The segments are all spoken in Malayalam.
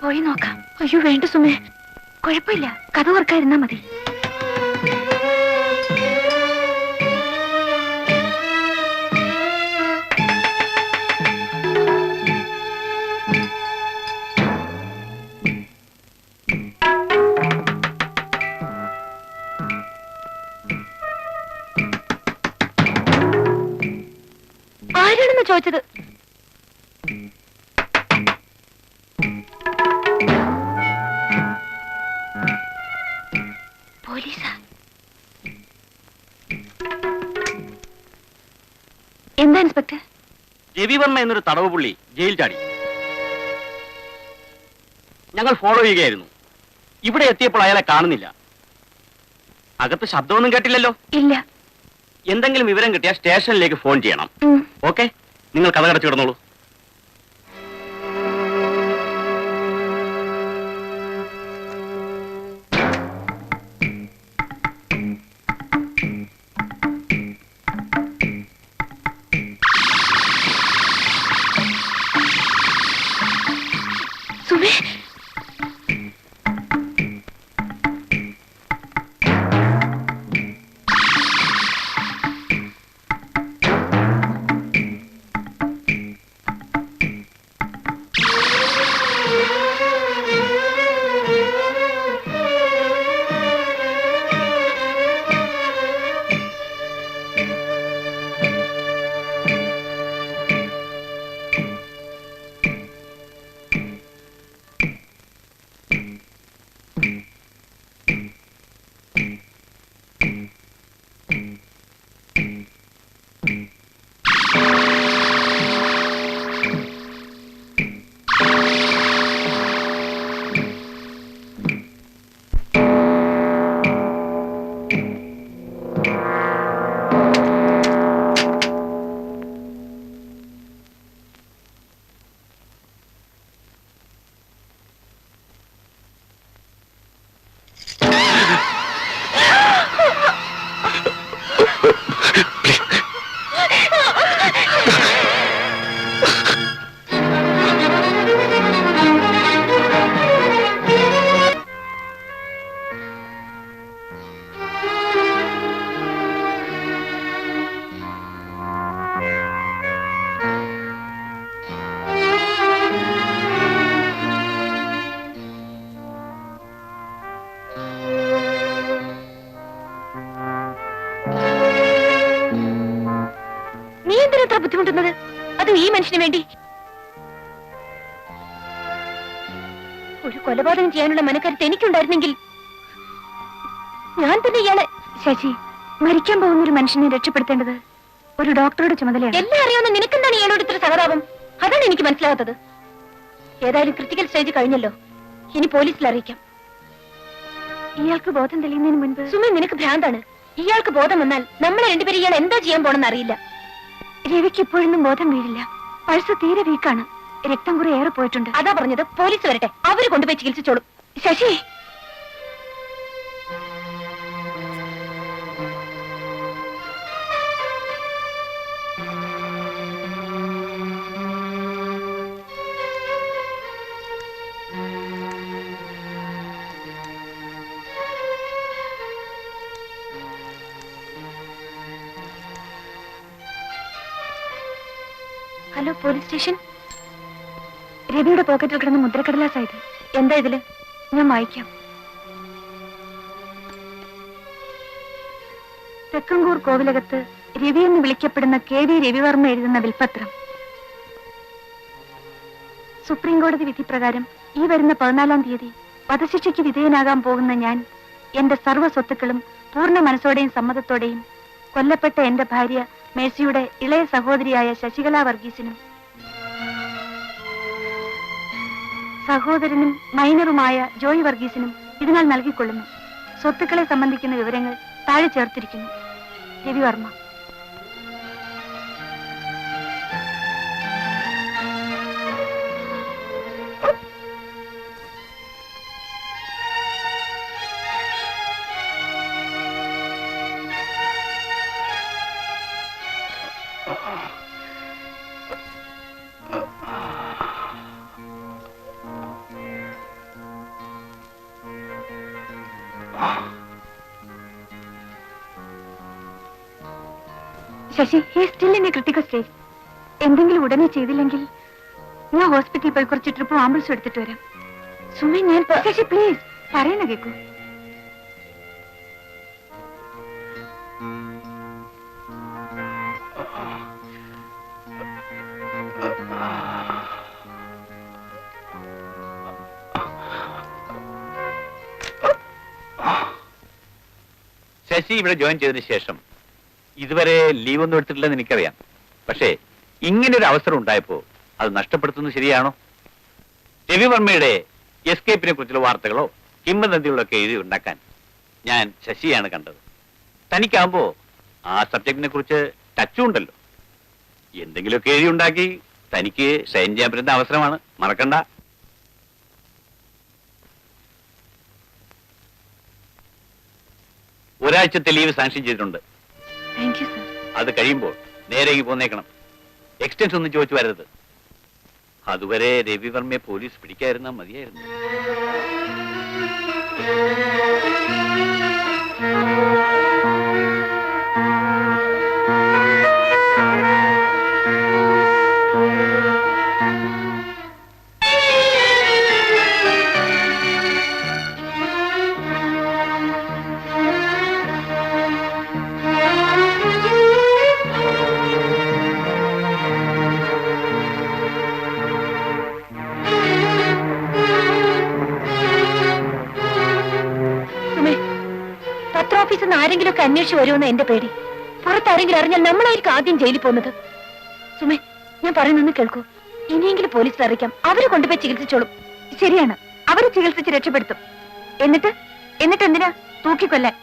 പോയി നോക്കാം. അയ്യോ വേണ്ട സുമേ, കുഴപ്പമില്ല, കഥ ഓർക്കാതിരുന്നാ മതി. ആരാണെന്ന് ചോദിച്ചത്? പോലീസാ? എന്താ ഇൻസ്പെക്ടർ? രവിവർമ്മ എന്നൊരു തടവ് പുള്ളി ജയിൽ ചാടി. ഞങ്ങൾ ഫോളോ ചെയ്യുകയായിരുന്നു. ഇവിടെ എത്തിയപ്പോൾ അയാളെ കാണുന്നില്ല. അകത്ത് ശബ്ദമൊന്നും കേട്ടില്ലല്ലോ? ഇല്ല. എന്തെങ്കിലും വിവരം കിട്ടിയാൽ സ്റ്റേഷനിലേക്ക് ഫോൺ ചെയ്യണം. ഓക്കെ, നിങ്ങൾ കഥ കടച്ചു കിടന്നോളൂ. സുമേ, ബുദ്ധിമുട്ടുന്നത് അത് ഈ മനുഷ്യന് വേണ്ടി? ഒരു കൊലപാതകം ചെയ്യാനുള്ള മനക്കരുത്ത് എനിക്കുണ്ടായിരുന്നെങ്കിൽ ഞാൻ തന്നെ ഇയാളെ... ശശി, മരിക്കാൻ പോകുന്ന ഒരു മനുഷ്യനെ രക്ഷപ്പെടുത്തേണ്ടത് ഒരു ഡോക്ടറുടെ ചുമതലയാണ്. എല്ലാം അറിയാവുന്ന നിനക്കെന്താണ് ഇയാളോട് ഇത്ര സഹതാപം? അതാണ് എനിക്ക് മനസ്സിലാകാത്തത്. ഏതായാലും ക്രിട്ടിക്കൽ സ്റ്റേജ് കഴിഞ്ഞല്ലോ, ഇനി പോലീസിൽ അറിയിക്കാം. ഇയാൾക്ക് ബോധം തെളിയുന്നതിന് മുൻപ്... സുമേ, നിനക്ക് ഭ്രാന്താണ്. ഇയാൾക്ക് ബോധം വന്നാൽ നമ്മളെ രണ്ടുപേരും ഇയാൾ എന്താ ചെയ്യാൻ പോണെന്ന് അറിയില്ല. രവിക്ക് ഇപ്പോഴൊന്നും ബോധം വീഴില്ല. പൾസ് തീരെ വീക്കാണ്. രക്തം കുറെ ഏറെ പോയിട്ടുണ്ട്. അതാ പറഞ്ഞത്, പോലീസ് വരട്ടെ, അവര് കൊണ്ടുപോയി ചികിത്സിച്ചോളും. Shashi, hello, police station. രവിയുടെ പോക്കറ്റിൽ കിടന്ന മുദ്രക്കടലാസായത്. എന്താ ഇതില്? ഞാൻ വായിക്കാം. തെക്കങ്കൂർ കോവിലകത്ത് രവി എന്ന് വിളിക്കപ്പെടുന്ന KV രവിവർമ്മ എഴുതുന്ന വിൽപത്രം. സുപ്രീം കോടതി വിധി പ്രകാരം ഈ വരുന്ന 14-ാം തീയതി വധശിക്ഷയ്ക്ക് വിധേയനാകാൻ പോകുന്ന ഞാൻ എന്റെ സർവ്വ സ്വത്തുക്കളും പൂർണ്ണ മനസ്സോടെയും സമ്മതത്തോടെയും കൊല്ലപ്പെട്ട എന്റെ ഭാര്യ മേഴ്സിയുടെ ഇളയ സഹോദരിയായ ശശികല വർഗീസിനും സഹോദരനും മൈനറുമായ ജോയ് വർഗീസിനും ഇതിനാൽ നൽകിക്കൊള്ളുന്നു. സ്വത്തുക്കളെ സംബന്ധിക്കുന്ന വിവരങ്ങൾ താഴെ ചേർത്തിരിക്കുന്നു. Ravi Varma. Sasi, he still in A critical stage. എന്തെങ്കിലും ഉടനെ ചെയ്തില്ലെങ്കിൽ ഞാൻ ഹോസ്പിറ്റലിൽ പോയി കുറച്ച് ട്രിപ്പ് ആംബുലൻസ് എടുത്തിട്ട് വരാം. സുമേ, ഞാൻ ശശി പ്ലീസ് പറയുന്ന കേക്കൂ. ശശി ഇവിടെ ജോയിൻ ചെയ്തതിനു ശേഷം ഇതുവരെ ലീവ് ഒന്നും എടുത്തിട്ടില്ലെന്ന് എനിക്കറിയാം. പക്ഷേ ഇങ്ങനെ ഒരു അവസരം ഉണ്ടായപ്പോ അത് നഷ്ടപ്പെടുത്തുന്നത് ശരിയാണോ? രവിവർമ്മയുടെ എസ്കേപ്പിനെ കുറിച്ചുള്ള വാർത്തകളോ കിംവദന്തികളോ ഒക്കെ എഴുതി ഉണ്ടാക്കാൻ ഞാൻ ശശിയാണ് കണ്ടത്. തനിക്കാവുമ്പോ ആ സബ്ജക്റ്റിനെ കുറിച്ച് ടച്ചും ഉണ്ടല്ലോ. എന്തെങ്കിലുമൊക്കെ എഴുതി ഉണ്ടാക്കി തനിക്ക് ഷൈൻ ചെയ്യാൻ പറ്റുന്ന അവസരമാണ്, മറക്കണ്ട. ഒരാഴ്ചത്തെ ലീവ് സാങ്ഷൻ ചെയ്തിട്ടുണ്ട്. Thank you sir. അത് കഴിയുമ്പോൾ നേരേക്ക് പോന്നേക്കണം. എക്സ്റ്റൻഷൻ ഒന്നും ചോദിച്ചു വരരുത്. അതുവരെ രവിവർമ്മയെ പോലീസ് പിടിക്കാതിരുന്നാൽ മതിയായിരുന്നു. ഓഫീസിൽ ആരെങ്കിലും ഒക്കെ അന്വേഷിച്ച് വരുമെന്ന് എന്റെ പേടി. പുറത്താരെങ്കിലും അറിഞ്ഞാൽ നമ്മളായിരിക്കും ആദ്യം ജയിലിൽ പോകുന്നത്. സുമേ, ഞാൻ പറയുന്നൊന്ന് കേൾക്കൂ. ഇനിയെങ്കിലും പോലീസിൽ അറിയിക്കാം. അവര് കൊണ്ടുപോയി ചികിത്സിച്ചോളും. ശരിയാണ്, അവര് ചികിത്സിച്ച് രക്ഷപ്പെടുത്തും. എന്നിട്ട് എന്തിനാ തൂക്കിക്കൊല്ലാൻ?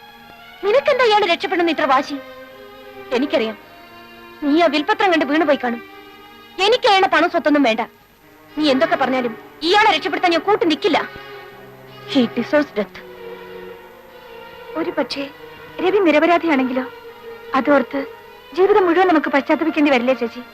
നിനക്കെന്താ ഇയാള് രക്ഷപ്പെടുന്ന ഇത്ര വാശി? എനിക്കറിയാം, നീ ആ വിൽപത്രം കണ്ട് വീണുപോയി കാണും. എനിക്ക് അയാളുടെ പണം സ്വത്തൊന്നും വേണ്ട. നീ എന്തൊക്കെ പറഞ്ഞാലും ഇയാളെ രക്ഷപ്പെടുത്താൻ ഞാൻ കൂട്ടി നിൽക്കില്ല. He deserves death. ഒരു പക്ഷേ രവി നിരപരാധിയാണെങ്കിലോ? അതോർത്ത് ജീവിതം മുഴുവൻ നമുക്ക് പശ്ചാത്തപിക്കേണ്ടി വരില്ലേ ചേച്ചി?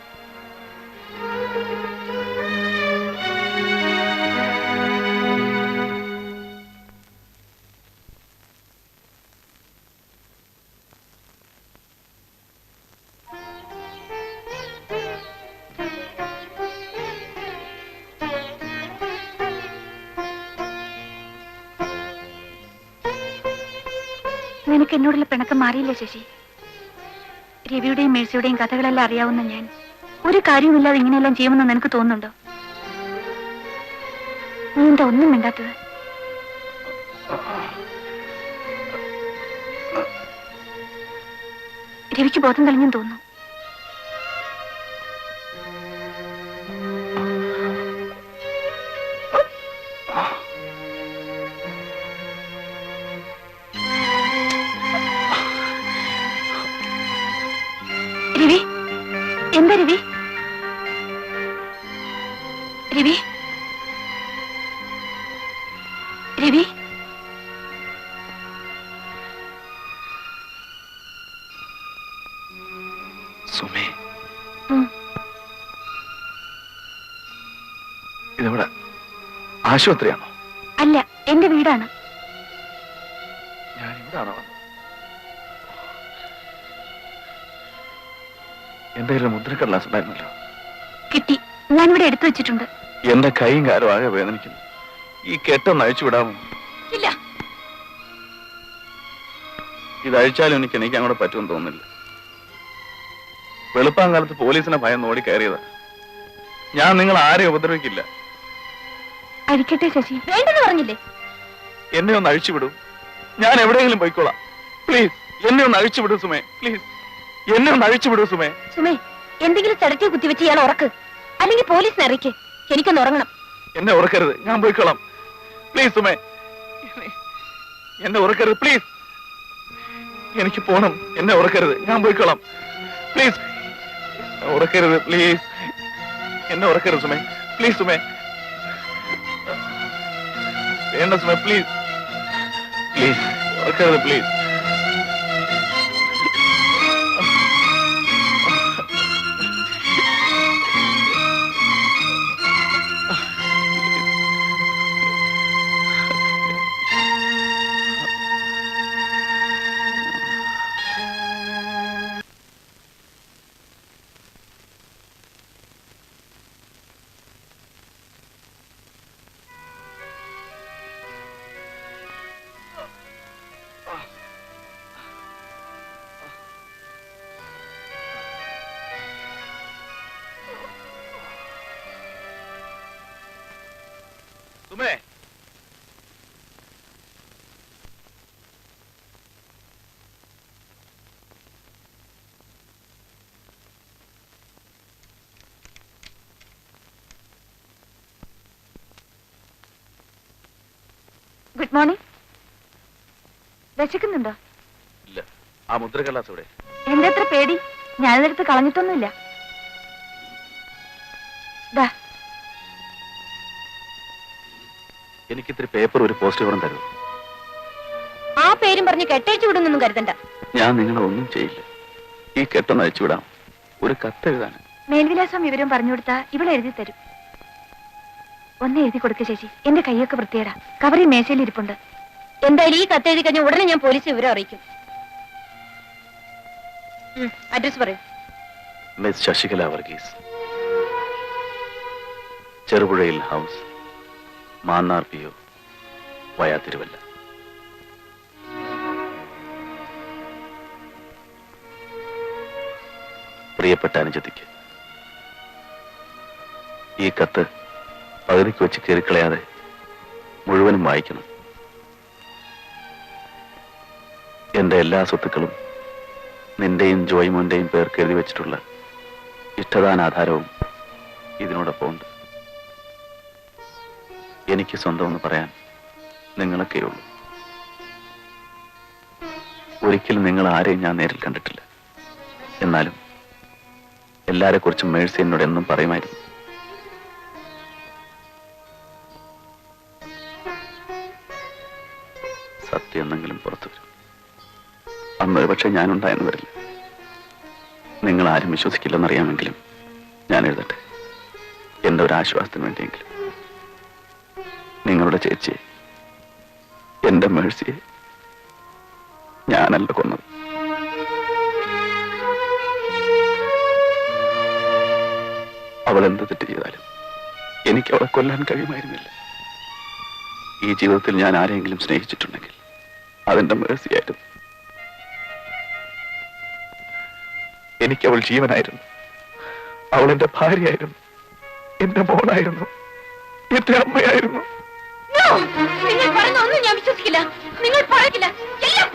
നിനക്ക് എന്നോടുള്ള പിണക്കം മാറിയില്ല ശശി. രവിയുടെയും മേഴ്സിയുടെയും കഥകളെല്ലാം അറിയാവുന്ന ഞാൻ ഒരു കാര്യവുമില്ലാതെ ഇങ്ങനെയെല്ലാം ചെയ്യുമെന്ന് നിനക്ക് തോന്നുന്നുണ്ടോ? നീ എന്താ ഒന്നും മിണ്ടാത്തത്? രവിക്ക് ബോധം തെളിഞ്ഞെന്ന് തോന്നുന്നു. രവി, എന്താ രവി? രവി, രവി, സുമേ, ഇതെവിടെ? ആശുപത്രിയാണോ? അല്ല, എന്റെ വീടാണ്. ഞാൻ ഇവിടാണോ? എന്റെ കയ്യിൽ മുദ്രക്കടലാസ് ഉണ്ടായിരുന്നല്ലോ. കിട്ടി, ഞാനിവിടെ എടുത്തു വെച്ചിട്ടുണ്ട്. എന്റെ കൈയും കാലും ആകെ വേദനിക്കുന്നു. ഈ കെട്ടൊന്ന് അഴിച്ചു വിടാമോ? ഇല്ല. ഇത് അഴിച്ചാലും എനിക്ക് അങ്ങോട്ട് പറ്റുമെന്ന് തോന്നുന്നില്ല. വെളുപ്പാങ്കാലത്ത് പോലീസിനെ ഭയം ഓടി കയറിയതാ. ഞാൻ നിങ്ങൾ ആരെയും ഉപദ്രവിക്കില്ല. അഴിക്കട്ടെ ശശി. വേണ്ടെന്ന് പറഞ്ഞില്ലേ? എന്നെ ഒന്ന് അഴിച്ചു വിടൂ. ഞാൻ എവിടെയെങ്കിലും പോയിക്കോളാം. പ്ലീസ്, എന്നെ ഒന്ന് അഴിച്ചു വിടൂ സുമേ. പ്ലീസ്, എന്നെ ഒന്ന് അഴിച്ചു വിടൂ സുമേ. സുമേ, എന്തെങ്കിലും ചടക്കി കുത്തിവെച്ച് ഇയാൾ ഉറക്ക്, അല്ലെങ്കിൽ പോലീസിനെ അറിയിക്ക്. എനിക്കൊന്ന് ഉറങ്ങണം. എന്നെ ഉറക്കരുത്, ഞാൻ പോയിക്കോളാം. പ്ലീസ് സുമേ, എന്നെ ഉറക്കരുത്. പ്ലീസ്, എനിക്ക് പോണം. എന്നെ ഉറക്കരുത്, ഞാൻ പോയിക്കോളാം. പ്ലീസ്, ഉറക്കരുത്. പ്ലീസ്, എന്നെ ഉറക്കരുത് സുമേ. പ്ലീസ് സുമേ, വേണ്ട സുമേ. പ്ലീസ്, പ്ലീസ്, ഉറക്കരുത്. പ്ലീസ്. സുമേ ഗുഡ് മോർണിംഗ്. വിശക്കുന്നുണ്ടോ? ഇല്ല. ആ മുദ്രകടലാസ് ഇവിടെ. എന്റെ അത്ര പേടി ഞാനിതെടുത്ത് കളഞ്ഞിട്ടൊന്നുമില്ല. ദാ, എനിക്കിത്തിരി പേപ്പർ ഒരു പോസ്റ്റ് കവറും തരുമോ? ആ പേരും പറഞ്ഞ് കെട്ടയച്ചു വിടുന്നൊന്നും കരുതണ്ട. ഞാൻ നിങ്ങളെ ഒന്നും ചെയ്യില്ല. ഈ കെട്ടൊന്ന് അയച്ചു വിടാം. ഒരു കത്ത് എഴുതാൻ. മേൽവിലാസം വിവരം പറഞ്ഞു കൊടുത്താ ഇവിടെ എഴുതി തരും. ഒന്ന് എഴുതി കൊടുക്ക ചേച്ചി. എന്റെ കൈയൊക്കെ വൃത്തിയേടാ. കവറിൽ മേശയിൽ ഇരിപ്പുണ്ട്. എന്തായാലും ഈ കത്ത് എഴുതി കഴിഞ്ഞ ഉടനെ ഞാൻ പോലീസ് വിവരം അറിയിക്കും. അഡ്രസ് പറയൂ. മിസ് ശശികല വർഗീസ്, ചെറുപുഴയിൽ house, Mannar P O, via Thiruvalla. പ്രിയപ്പെട്ട അനുജത്തിക്ക് ഈ കത്ത് പകുതിക്ക് വെച്ച് കീറിക്കളയാതെ മുഴുവനും വായിക്കണം. എന്റെ എല്ലാ സ്വത്തുക്കളും നിന്റെയും ജോയ്മോന്റെയും പേർക്ക് എഴുതി വെച്ചിട്ടുള്ള ഇഷ്ടദാനാധാരവും ഇതിനോടൊപ്പം ഉണ്ട്. എനിക്ക് സ്വന്തമെന്ന് പറയാൻ നിങ്ങളൊക്കെയുള്ളൂ. ഒരിക്കലും നിങ്ങൾ ആരെയും ഞാൻ നേരിൽ കണ്ടിട്ടില്ല. എന്നാലും എല്ലാരെ കുറിച്ചും മേഴ്സി എന്നോട് എന്നും പറയുമായിരുന്നു. സത്യം എന്തെങ്കിലും പുറത്തു വരും. അന്നൊരു പക്ഷെ ഞാനുണ്ടായെന്ന് വരില്ല. നിങ്ങൾ ആരും വിശ്വസിക്കില്ലെന്നറിയാമെങ്കിലും ഞാൻ എഴുതട്ടെ. എന്റെ ഒരു ആശ്വാസത്തിന് വേണ്ടിയെങ്കിലും. നിങ്ങളുടെ ചേച്ചിയെ, എന്റെ മേഴ്സിയെ ഞാനല്ല കൊന്നത്. അവൾ എന്ത് തെറ്റ് ചെയ്താലും എനിക്ക് അവളെ കൊല്ലാൻ കഴിയുമായിരുന്നില്ല. ഈ ജീവിതത്തിൽ ഞാൻ ആരെങ്കിലും സ്നേഹിച്ചിട്ടുണ്ടെങ്കിൽ അതെന്റെ മേഴ്സിയായിരുന്നു. എനിക്ക് അവൾ ജീവനായിരുന്നു. അവൾ എന്റെ ഭാര്യയായിരുന്നു, എന്റെ മോളായിരുന്നു, എന്റെ അമ്മയായിരുന്നു. നിങ്ങൾ പറയുന്ന ഒന്നും ഞാൻ വിശ്വസിക്കില്ല. നിങ്ങൾ പറയില്ല. എല്ലാം